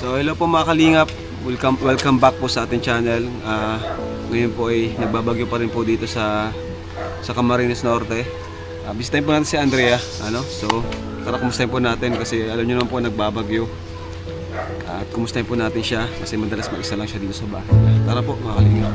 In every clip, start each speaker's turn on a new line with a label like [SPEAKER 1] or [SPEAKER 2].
[SPEAKER 1] So hello po mga kalingap, welcome back po sa ating channel. Ngayon po ay nagbabagyo pa rin po dito sa Camarines Norte. Bisitahin po natin si Andrea, so tara kumustahin po natin kasi alam nyo naman po nagbabagyo. At kumustahin po natin siya kasi madalas mag-isa lang siya dito sa bahay. Tara po mga kalingap.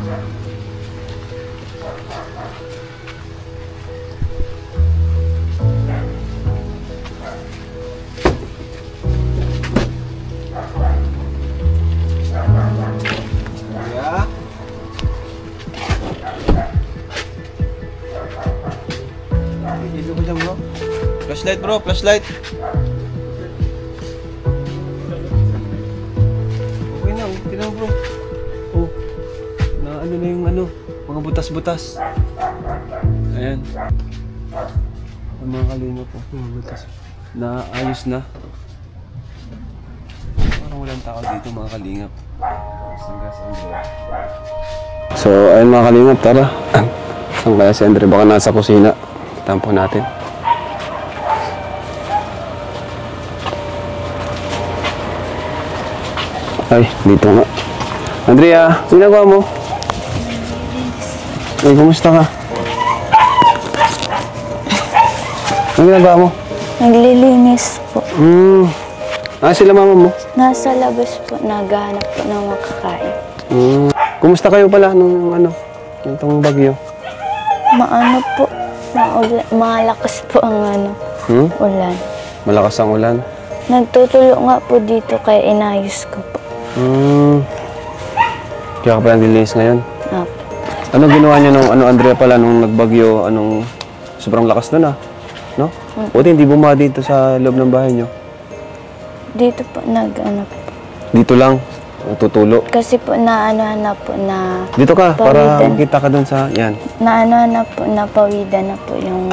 [SPEAKER 1] Flashlight bro, flashlight. Okay na, tingnan bro. Oh, na ano na yung mga butas-butas. Ayan. Ang mga kalino po, mga butas. Na ayos na. Parang walang tao dito mga kalingap. So, ayun mga kalingap, tara. Saan kaya si Andre? Baka nasa kusina. Tampo natin. Ay, dito nga. Andrea, ginagawa mo? Ay, kumusta ka? Ano ginagawa mo?
[SPEAKER 2] Naglilinis po.
[SPEAKER 1] Sila mama mo?
[SPEAKER 2] Nasa labas po, naghahanap po ng makakain.
[SPEAKER 1] Kumusta kayo pala nung itong bagyo?
[SPEAKER 2] Maano po, malakas po ang ulan.
[SPEAKER 1] Malakas ang ulan?
[SPEAKER 2] Nagtutulo nga po dito kaya inayos ko po.
[SPEAKER 1] Kaya ka pala nilinis ngayon?
[SPEAKER 2] Apo.
[SPEAKER 1] Ano ginawa niyo nung Andrea pala nung nagbagyo, sobrang lakas nun no? Buti hindi bumaha dito sa loob ng bahay niyo?
[SPEAKER 2] Dito po po.
[SPEAKER 1] Dito lang? Tutulo?
[SPEAKER 2] Kasi po naanohan na po na
[SPEAKER 1] dito ka, para
[SPEAKER 2] pawidan.
[SPEAKER 1] makita ka dun sa, yan.
[SPEAKER 2] Naanohan na po, napawidan na po yung...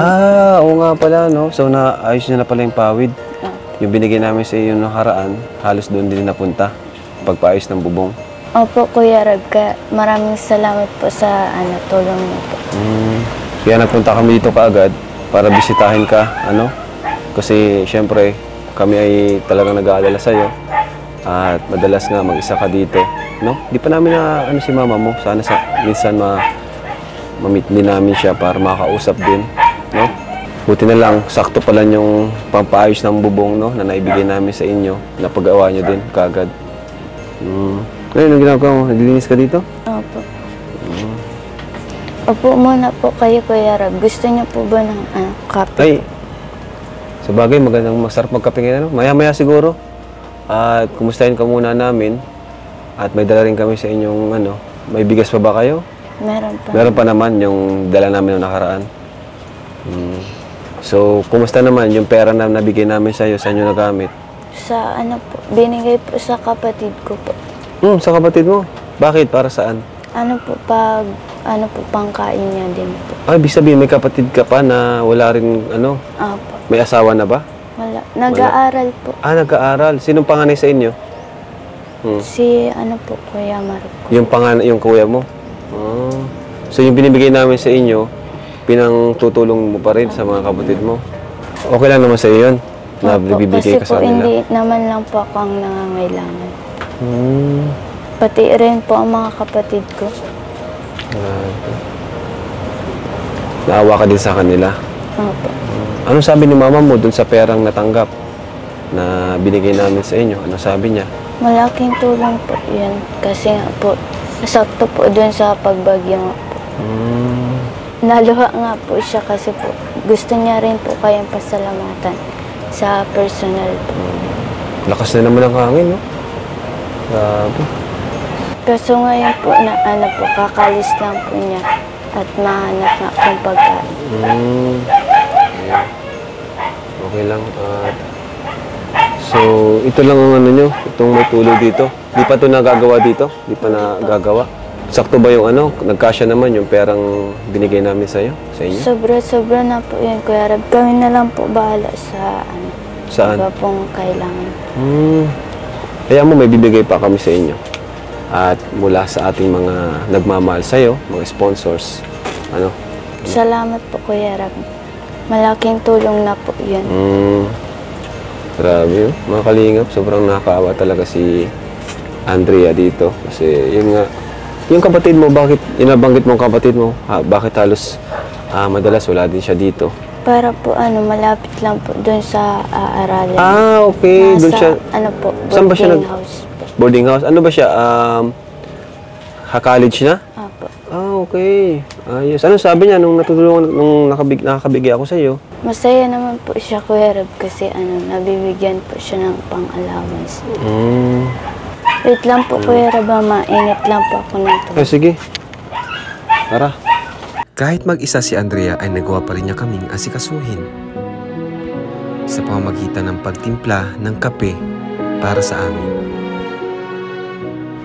[SPEAKER 1] Oo nga pala, no? So, naayos niya na pala yung pawid. Yung binigay namin sa iyo nakaraan, halos doon din napunta. Pagpaayos ng bubong.
[SPEAKER 2] Opo, Kuya Rab, maraming salamat po sa tulong niyo po.
[SPEAKER 1] Kaya nagpunta kami dito kaagad para bisitahin ka, Kasi syempre, kami ay talagang nag-aalala sa'yo. At madalas nga mag-isa ka dito, no? Di pa namin na si mama mo. Sana minsan ma-meet din namin siya para makausap din, no? Buti na lang, sakto pala yung pampaayos ng bubong, no? Na naibigay namin sa inyo. Napag-awa nyo din kaagad. Ngayon, anong ginagawa mo? Naglilinis ka dito?
[SPEAKER 2] Opo. Opo muna po kayo, Kuya Rab. Gusto niyo po ba ng kape?
[SPEAKER 1] Ay, sa bagay, masarap magkape ngayon, Maya-maya siguro. At kumustahin ka muna namin. At may dala rin kami sa inyong, may bigas pa ba kayo?
[SPEAKER 2] Meron pa.
[SPEAKER 1] Meron pa naman yung dala namin noong nakaraan. So, kumusta naman yung pera na nabigay namin sa iyo, saan nyo nagamit?
[SPEAKER 2] Sa po, binigay po sa kapatid ko po.
[SPEAKER 1] Sa kapatid mo? Bakit? Para saan?
[SPEAKER 2] Pangkain niya din po.
[SPEAKER 1] Ibig sabihin may kapatid ka pa na wala rin,
[SPEAKER 2] Opo.
[SPEAKER 1] may asawa na ba?
[SPEAKER 2] Wala. Nag-aaral po.
[SPEAKER 1] Nag-aaral. Sinong panganay sa inyo?
[SPEAKER 2] Si, Kuya Marco.
[SPEAKER 1] Yung kuya mo? So, yung binibigay namin sa inyo, pinangtutulong mo pa rin sa mga kapatid mo? Okay lang naman sa iyo yun? Na bibigay ka sa
[SPEAKER 2] Kasi po,
[SPEAKER 1] nila?
[SPEAKER 2] hindi naman lang po ako ang nangangailangan. Pati rin po ang mga kapatid ko.
[SPEAKER 1] Naawa ka din sa kanila?
[SPEAKER 2] Opo.
[SPEAKER 1] Ano sabi ni mama mo dun sa perang natanggap na binigay namin sa inyo? Ano sabi niya?
[SPEAKER 2] Malaking tulong po yun. Kasi nga po, sakto po dun sa pagbagyo nga po. Naluha nga po siya kasi po gusto niya rin po kayong pasalamatan sa personal po.
[SPEAKER 1] Lakas na naman ang hangin, no? Grabe.
[SPEAKER 2] Kaso ngayon po kakalis lang po niya at mahanap nga pong pagkain.
[SPEAKER 1] Okay lang. So, ito lang ang nyo, itong may tulo dito. Di pa ito nagagawa dito? Di pa nagagawa? Sakto ba yung nagkasya naman yung perang binigay namin sa inyo?
[SPEAKER 2] Sobra-sobra na po yun, Kuya Rab. Kami na lang po bahala sa
[SPEAKER 1] Saan?
[SPEAKER 2] iba pong kailangan.
[SPEAKER 1] Kaya mo may bibigay pa kami sa inyo. At mula sa ating mga nagmamahal sa'yo, mga sponsors,
[SPEAKER 2] Salamat po, Kuya Rab. Malaking tulong na po yun.
[SPEAKER 1] Grabe, oh. Mga kalingap, sobrang nakakaawa talaga si Andrea dito. Kasi yun nga, yung kapatid mo, bakit inabanggit mo ang kapatid mo? Bakit halos madalas wala din siya dito?
[SPEAKER 2] Para po malapit lang po doon sa aaralan.
[SPEAKER 1] Okay. Doon siya.
[SPEAKER 2] Ano po,
[SPEAKER 1] Saan ba siya
[SPEAKER 2] boarding house po.
[SPEAKER 1] Boarding house? Ano ba siya? College na?
[SPEAKER 2] Opo.
[SPEAKER 1] Okay. Ayos. Ano sabi niya nung natutulungan, nung nakakabigay ako sa iyo?
[SPEAKER 2] Masaya naman po siya, Kuya Rab, kasi nabibigyan po siya ng pang-allowance. Wait lang po, Kuya Rab, mainit lang po ako nito.
[SPEAKER 1] Sige. Tara.
[SPEAKER 3] Kahit mag-isa si Andrea ay nagawa pa rin niya kaming asikasuhin sa pamamagitan ng pagtimpla ng kape para sa amin.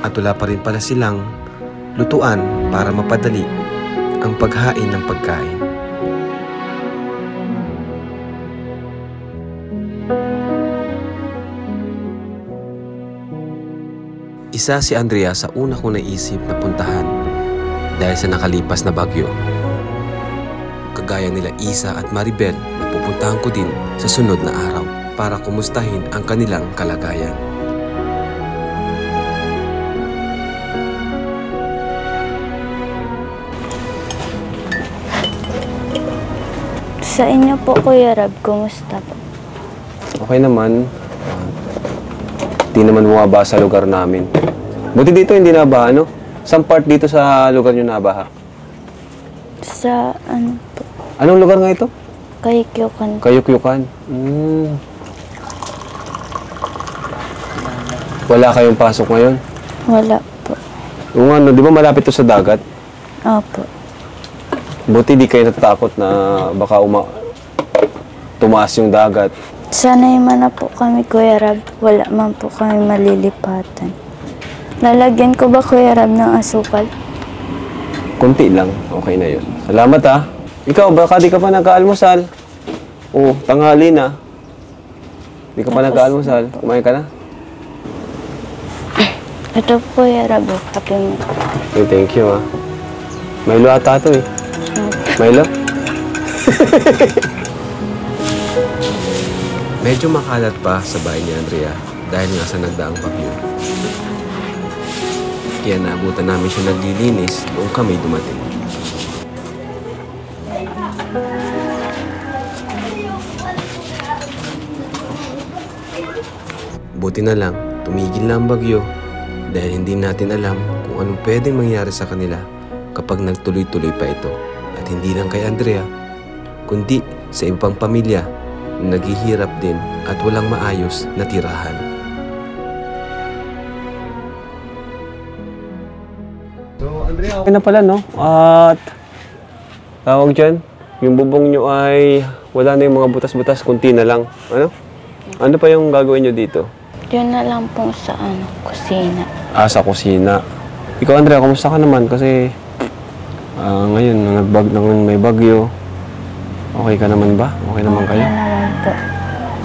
[SPEAKER 3] At wala pa rin pala silang lutuan para mapadali ang paghain ng pagkain. Isa si Andrea sa una kong naisip na puntahan dahil sa nakalipas na bagyo. Kagaya nila Isa at Maribel na pupuntahan ko din sa sunod na araw para kumustahin ang kanilang kalagayan.
[SPEAKER 2] Sa inyo po, Kuya Rab, kumusta po?
[SPEAKER 1] Okay naman. Di naman bumaba sa lugar namin. Buti dito hindi nabaha, no? Saan part dito sa lugar nyo nabaha?
[SPEAKER 2] Sa po?
[SPEAKER 1] Anong lugar nga ito?
[SPEAKER 2] Kayukyukan.
[SPEAKER 1] Kayukyukan. Wala kayong pasok ngayon?
[SPEAKER 2] Wala po.
[SPEAKER 1] Yung di ba malapit to sa dagat?
[SPEAKER 2] Opo.
[SPEAKER 1] Buti di kayo natatakot na baka tumaas yung dagat.
[SPEAKER 2] Sanay man na po kami, Kuya Rab. Wala man po kami malilipatan. Lalagyan ko ba, Kuya Rab, ng asukal?
[SPEAKER 1] Kunti lang. Okay na yun. Salamat ha. Ikaw, baka di ka pa nagka-almusal? Tanghali na. Di ka pa nagka-almusal. Kumain ka na?
[SPEAKER 2] Ito po, Kuya Rab. Kape mo.
[SPEAKER 1] Okay, thank you ha. Milo ata ito eh. Milo?
[SPEAKER 3] Medyo makalat pa sa bahay ni Andrea dahil nga sa nagdaang bagyo. Kaya naabutan namin siya naglilinis noong kami dumating. Buti na lang, tumigil na ang bagyo dahil hindi natin alam kung anong pwedeng mangyari sa kanila kapag nagtuloy-tuloy pa ito. At hindi lang kay Andrea, kundi sa ibang pamilya na naghihirap din at walang maayos na tirahan.
[SPEAKER 1] So, Andrea, okay na pala, no? At tawag dyan, yung bubong nyo ay wala na yung mga butas-butas, kunti na lang. Ano? Ano pa yung gagawin nyo dito?
[SPEAKER 2] Yun na lang po sa kusina.
[SPEAKER 1] Sa kusina. Ikaw, Andrea, kumusta ka naman? Kasi ngayon, nang may bagyo. Okay ka naman ba? Okay naman kayo?
[SPEAKER 2] Okay naman po.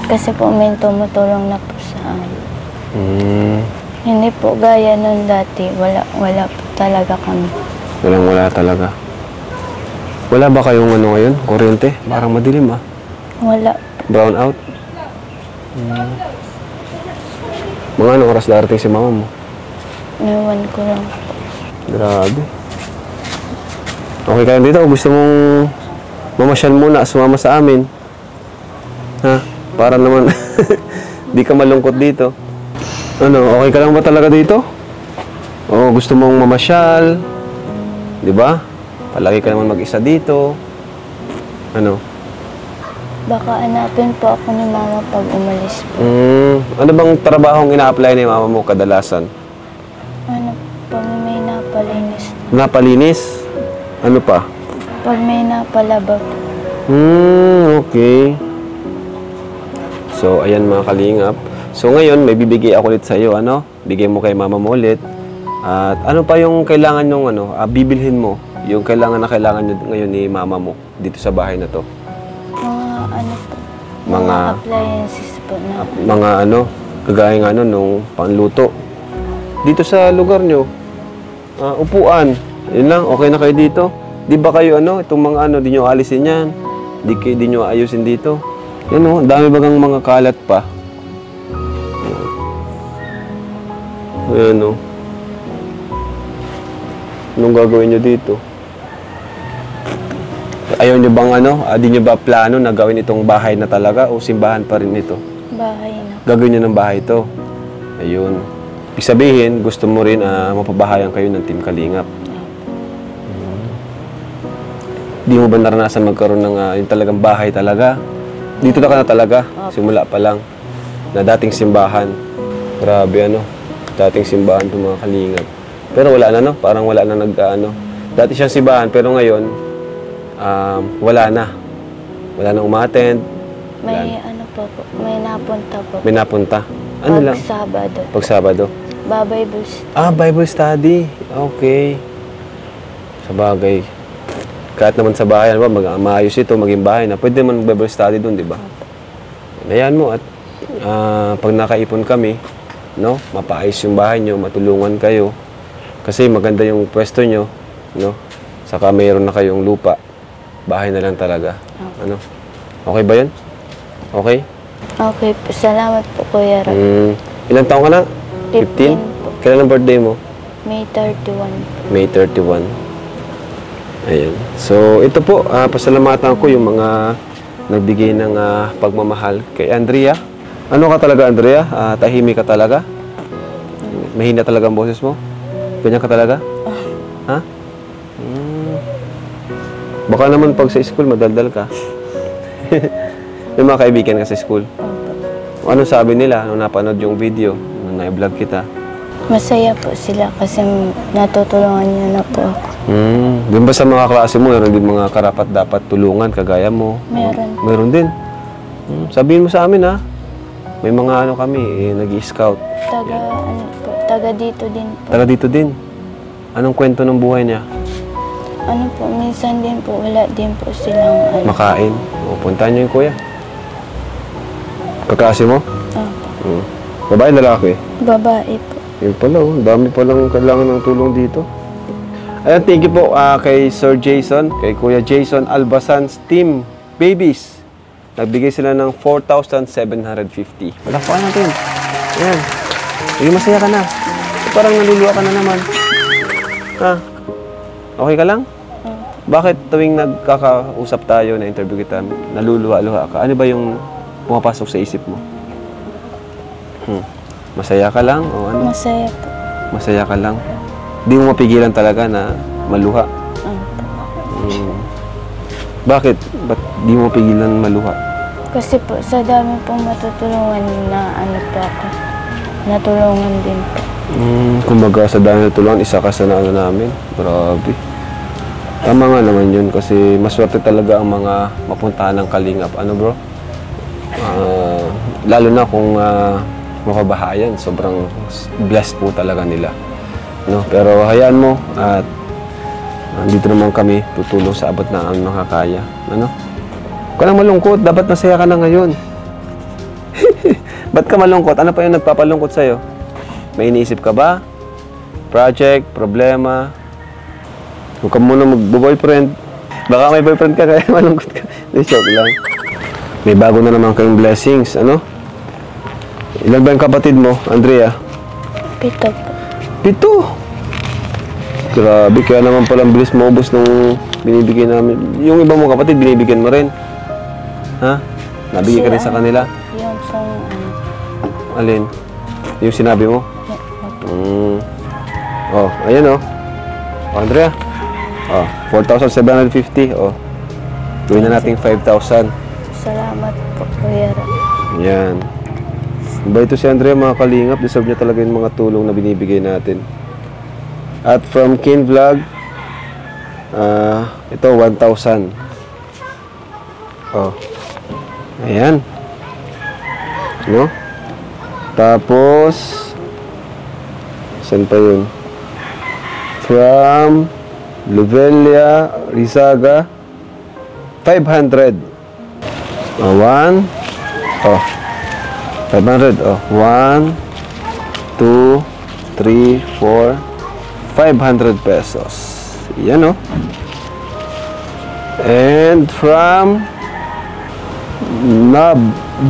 [SPEAKER 2] Kasi po may tumutulong na po sa amin. Hindi po gaya nun dati. Wala po talaga kami.
[SPEAKER 1] Wala talaga. Wala ba kayong ngayon? Kuryente? Parang madilim
[SPEAKER 2] Wala.
[SPEAKER 1] Brown out? Mga anong oras darating si mama mo?
[SPEAKER 2] Nawan ko lang po.
[SPEAKER 1] Grabe. Okay kayo dito? Gusto mong mamasyal muna, sumama sa amin? Ha? Para naman di ka malungkot dito. Ano, okay ka lang ba talaga dito? Oo, gusto mong mamasyal? Di ba? Palagi ka naman mag-isa dito. Ano?
[SPEAKER 2] Baka hanapin po ako ni Mama pag umalis po.
[SPEAKER 1] Ano bang trabahong ina-apply ni mama mo kadalasan?
[SPEAKER 2] Pag may napalinis.
[SPEAKER 1] Napalinis? Ano pa?
[SPEAKER 2] Pag may napalaba po.
[SPEAKER 1] Okay. So, ayan mga kalingap. So, ngayon, may bibigay ako ulit sa iyo, ano? Bigay mo kay mama mo ulit. At ano pa yung kailangan nung, bibilhin mo? Yung kailangan nyo ngayon ni mama mo dito sa bahay na to?
[SPEAKER 2] Mga appliances po na.
[SPEAKER 1] Mga kagaya nga nung panluto. Dito sa lugar nyo, upuan. Yun lang, okay na kayo dito? Di ba kayo itong mga di nyo alisin yan? Di nyo ayusin dito? Yan dami bagang mga kalat pa. Ayan, oh. Anong gagawin nyo dito? Ayaw nyo bang di nyo ba plano na gawin itong bahay na talaga o simbahan pa rin ito?
[SPEAKER 2] Bahay na.
[SPEAKER 1] Gagawin nyo ng bahay ito. Ayun. Ibig sabihin, gusto mo rin mapabahayan kayo ng Team Kalingap. Di mo ba naranasan magkaroon ng yung talagang bahay talaga? Dito na ka na talaga, simula pa lang, na dating simbahan. Grabe dating simbahan itong mga Kalingap. Pero wala na parang wala na dati siyang simbahan, pero ngayon, wala na. Wala na umattend.
[SPEAKER 2] May po, may napunta po.
[SPEAKER 1] May napunta. Ano lang?
[SPEAKER 2] Sabado.
[SPEAKER 1] Pag Sabado.
[SPEAKER 2] Bible study.
[SPEAKER 1] Bible study. Okay. Sa bagay. Kahit naman sa bahay, maayos ito, maging bahay na. Pwede naman Bible study doon, di ba? Ayan mo at pag nakaipon kami, mapaayos yung bahay nyo, matulungan kayo. Kasi maganda yung pwesto nyo, saka mayroon na kayong lupa. Bahay na lang talaga. Okay ba yun? Okay?
[SPEAKER 2] Okay po. Salamat po, Kuya Rob.
[SPEAKER 1] Ilang taon ka na?
[SPEAKER 2] 15 po.
[SPEAKER 1] Kailan ang birthday mo?
[SPEAKER 2] May 31 po.
[SPEAKER 1] May 31. Ayan. So, ito po, pasalamatan ko yung mga nagbigay ng pagmamahal kay Andrea. Ano ka talaga, Andrea? Tahimik ka talaga? Mahina talaga ang boses mo? Ganyan ka talaga? Ha? Baka naman pag sa school, madaldal ka. May mga kaibigan ka sa school? Ano sabi nila nung napanood yung video, nung na-vlog kita?
[SPEAKER 2] Masaya po sila kasi natutulungan niyo na po ako.
[SPEAKER 1] Di ba sa mga klase mo, meron din mga karapat dapat tulungan, kagaya mo?
[SPEAKER 2] Meron.
[SPEAKER 1] Meron din. Sabihin mo sa amin may mga kami, nag-i-scout.
[SPEAKER 2] Taga dito din po.
[SPEAKER 1] Taga dito din. Anong kwento ng buhay niya?
[SPEAKER 2] Minsan din po, wala din po silang
[SPEAKER 1] Makain. O, puntahan niyo yung kuya. Kakasi mo? Babae, lalaki?
[SPEAKER 2] Babae po.
[SPEAKER 1] Yun pala, dami palang kailangan ng tulong dito. Ayan, thank you po kay Sir Jason, kay Kuya Jason Albasan's Team Babies. Nagbigay sila ng 4,750. Palakpakan natin. Ayan. Sige, masaya ka na. Parang naluluwa ka na naman. Okay ka lang? Bakit tuwing nagkakausap tayo, na interview kita, naluluwa-luha ka? Ano ba yung pumapasok sa isip mo? Masaya ka lang? O ano?
[SPEAKER 2] Masaya po.
[SPEAKER 1] Masaya ka lang? Di mo mapigilan talaga na maluha? Bakit? Ba't di mo mapigilan maluha?
[SPEAKER 2] Kasi po, sa dami pong matutulungan na po ako. Natulungan din po.
[SPEAKER 1] Kumbaga sa dami natulungan, isa ka sa namin. Grabe. Tama nga naman yun kasi maswerte talaga ang mga mapuntahan ng Kalingap. Ano bro? Lalo na kung mapabahayan, sobrang blessed po talaga nila. Pero hayaan mo at dito naman kami tutulong sa abot na ang makakaya. Huwag ka lang malungkot, dapat masaya ka na ngayon. Ba't ka malungkot? Ano pa yung nagpapalungkot sa'yo? May iniisip ka ba? Project, problema? Huwag ka muna mag-boyfriend. Baka may boyfriend ka kaya malungkot ka. Joke lang. May bago na naman kayong blessings, Ilan ba yung kapatid mo, Andrea?
[SPEAKER 2] 7 po.
[SPEAKER 1] 7? Grabe, kaya naman palang bilis maubos nung binibigay namin. Yung iba mong kapatid, binibigyan mo rin. Ha? Nabigay ka rin sa kanila?
[SPEAKER 2] Yung pong
[SPEAKER 1] Alin? Yung sinabi mo? Ayan Andrea. 4,750. Gawin na natin 5,000.
[SPEAKER 2] Salamat po, Kuya Rob.
[SPEAKER 1] Yan. Iba ito si Andrea, mga Kalingap. Deserve niya talaga yung mga tulong na binibigay natin. At from Kin Vlog, ito 1,000. Ayan. Tapos, saan pa yun? From Luvelia Rizaga, 500. 500. 1, 2, 3, 4, 500 pesos. Yan And from Nab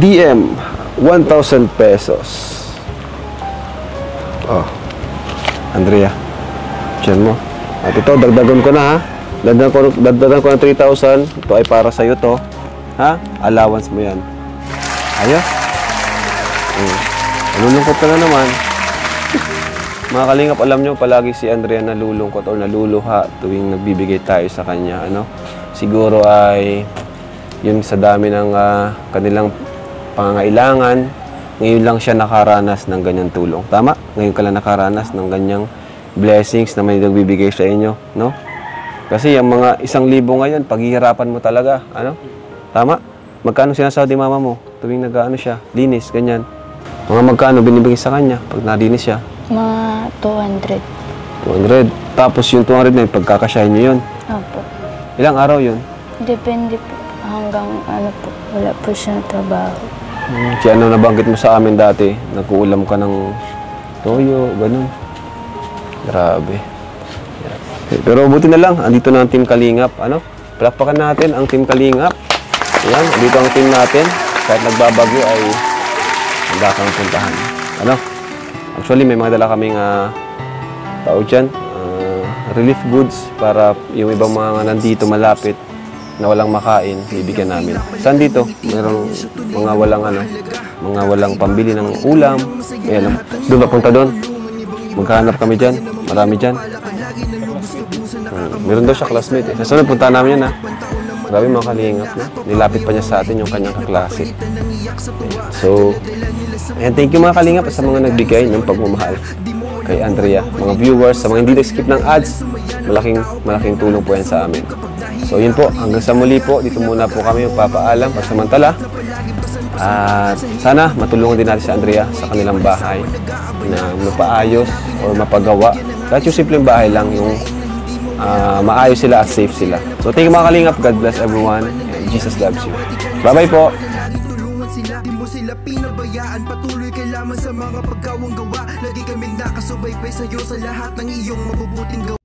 [SPEAKER 1] DM, 1,000 pesos. Oh. Andrea. Diyan mo. At ito, dagdagan ko na ha. Dagdagan ko ng 3,000. Ito ay para sa'yo to. Ha? Allowance mo yan. Ayos? Nalulungkot ka na naman. Mga kalingap, alam nyo, palagi si Andrea nalulungkot o naluluha tuwing nagbibigay tayo sa kanya. Ano? Siguro ay yun sa dami ng kanilang pangangailangan. Ngayon lang siya nakaranas ng ganyang tulong. Tama? Ngayon ka lang nakaranas ng ganyang blessings na may nagbibigay sa inyo. No? Kasi yung mga 1,000 ngayon, paghihirapan mo talaga. Ano? Tama? Magkano sinasahod ni mama mo tuwing nag-ano siya? Linis, ganyan. Mga magkano binibigay sa kanya pag nalinis siya?
[SPEAKER 2] Mga 200.
[SPEAKER 1] 200. Tapos yung 200 na yun, pagkakasyahin nyo yun.
[SPEAKER 2] Opo.
[SPEAKER 1] Ilang araw yun?
[SPEAKER 2] Depende po. Hanggang ano po, wala po siyang trabaho.
[SPEAKER 1] Si ano nabanggit mo sa amin dati, nag-uulam ka ng toyo, ganun. Grabe. Pero buti na lang, andito na ang Team Kalingap. Ano? Palakpakan natin ang Team Kalingap. Ayan, andito ang team natin. Kahit nagbabagyo ay handa kang puntahan. Ano? Actually, may mga dala kaming tao dyan. Relief goods para yung ibang mga nandito malapit na walang makain, bibigyan namin. Saan dito? Mayroong mga walang pambili ng ulam. Ayan, doon ba punta doon? Magkahanap kami dyan. Marami dyan. Meron daw siya classmate. Sa sunod, punta namin yan ha. Grabe mga kalingap na. Nilapit pa niya sa atin yung kanyang kaklase. So, and thank you mga kalingap sa mga nagbigay ng pagmamahal kay Andrea. Mga viewers, sa mga hindi nag-skip ng ads, malaking tulong po yan sa amin. So yun po, hanggang sa muli po, dito muna po kami magpapaalam pagsamantala. At sana matulungan din natin si Andrea sa kanilang bahay na mapaayos o mapagawa. Kahit yung simpleng bahay lang, yung maayos sila at safe sila. So thank you mga kalingap. God bless everyone. And Jesus loves you. Bye-bye po.
[SPEAKER 4] Di mo sila pinabayaan, patuloy kay lamang sa mga pagkawang gawa. Lagi kaming nakasubaybay sa'yo sa lahat ng iyong mabubuting gawa.